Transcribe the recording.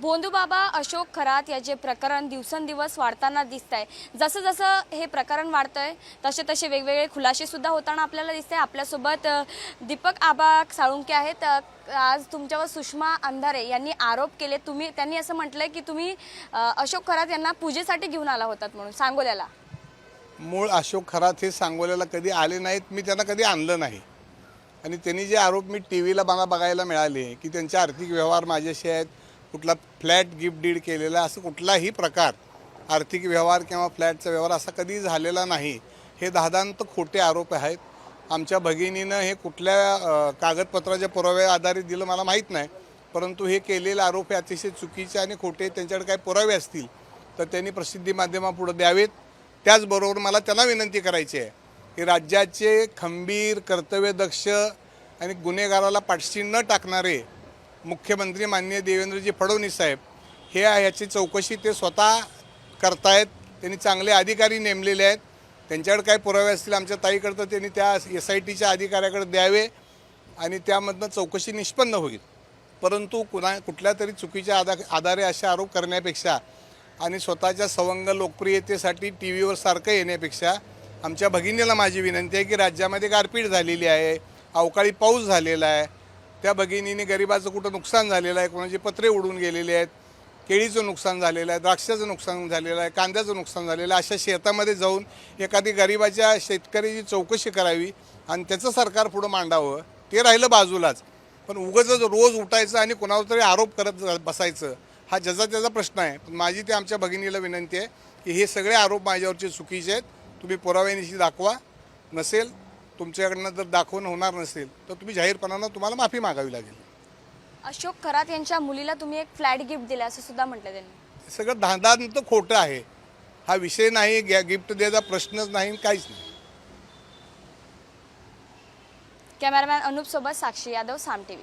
भोंदूबाबा अशोक खरात याचे प्रकरण दिवसेंदिवस वाढताना दिसत आहे। जसं जसं हे प्रकरण वाढतंय तसे तसे वेगवेगळे खुलासे सुद्धा होताना आपल्याला दिसते। आपल्यासोबत दीपक आबा साळुंके आहेत। आज तुमच्यावर सुषमा अंधारे यांनी आरोप केले। त्यांनी असं म्हटलंय की तुम्ही अशोक खरात यांना पूजेसाठी घेऊन आला होतात म्हणून सांगोल्याला। मूळ अशोक खरात हे सांगोल्याला कधी आले नाहीत, मी त्यांना कधी आणलं नाही। आणि त्यांनी जे आरोप मी टीव्हीला मला बघायला मिळाले की त्यांचे आर्थिक व्यवहार माझ्याशी आहेत, कुठला फ्लॅट गिफ्ट डीड केलेला असं कुठलाही प्रकार आर्थिक व्यवहार किंवा फ्लॅटचा व्यवहार असा कधी झालेला नाही, हे दादांत खोटे आरोप आहेत। आमच्या भगिनीनं हे कुठल्या कागदपत्राच्या पुराव्या आधारित दिलं मला माहीत नाही, परंतु हे केलेले आरोप हे अतिशय चुकीचे आणि खोटे। त्यांच्याकडे काही पुरावे असतील तर त्यांनी प्रसिद्धी माध्यमापुढे द्यावेत। त्याचबरोबर मला त्यांना विनंती करायची आहे की राज्याचे खंबीर कर्तव्यदक्ष आणि गुन्हेगाराला पाठशी न टाकणारे मुख्यमंत्री माननीय देवेंद्रजी फडणवीस साहेब हे याची चौकशी ते स्वतः करतायत। त्यांनी चांगले अधिकारी नेमलेले आहेत, त्यांच्याकडे काय पुरावे असतील आमच्या ताईकडे तर त्यांनी त्या SITच्या अधिकाऱ्याकडे द्यावे आणि त्यामधनं चौकशी निष्पन्न होईल। परंतु कुठल्या तरी चुकीच्या आधारे असे आरोप करण्यापेक्षा आणि स्वतःच्या सवंग लोकप्रियतेसाठी टीव्हीवर सारखं येण्यापेक्षा आमच्या भगिनीला माझी विनंती आहे की राज्यामध्ये गारपीट झालेली आहे, अवकाळी पाऊस झालेला आहे, त्या भगिनीने गरिबाचं कुठं नुकसान झालेलं आहे, कोणाचे पत्रे उडून गेलेले आहेत, केळीचं नुकसान झालेलं आहे, द्राक्षाचं नुकसान झालेलं आहे, कांद्याचं नुकसान झालेलं आहे, अशा शेतामध्ये जाऊन एखादी गरिबाच्या शेतकऱ्याची चौकशी करावी आणि त्याचं सरकार पुढं मांडावं। ते राहिलं बाजूलाच, पण उगाच रोज उठायचं आणि कोणावर तरी आरोप करत बसायचं हा ज्याचा त्याचा प्रश्न आहे। पण माझी ते आमच्या भगिनीला विनंती आहे की हे सगळे आरोप माझ्यावरचे चुकीचे आहेत, तुम्ही पुराव्यानिशी दाखवा। नसेल तुमच्याकडनं जर दाखवणं होणार नसेल तर तुम्ही जाहीरपणानं तुम्हाला माफी मागावी लागेल। अशोक खरात यांच्या मुलीला तुम्ही एक फ्लॅट गिफ्ट दिला असं सुद्धा म्हटलं त्यांनी। सगळं धांदांत खोटं आहे, हा विषय नाही, गिफ्ट द्यायचा प्रश्नच नाही, काहीच नाही। कॅमेरामॅन अनुप सोबत साक्षी यादव, साम TV।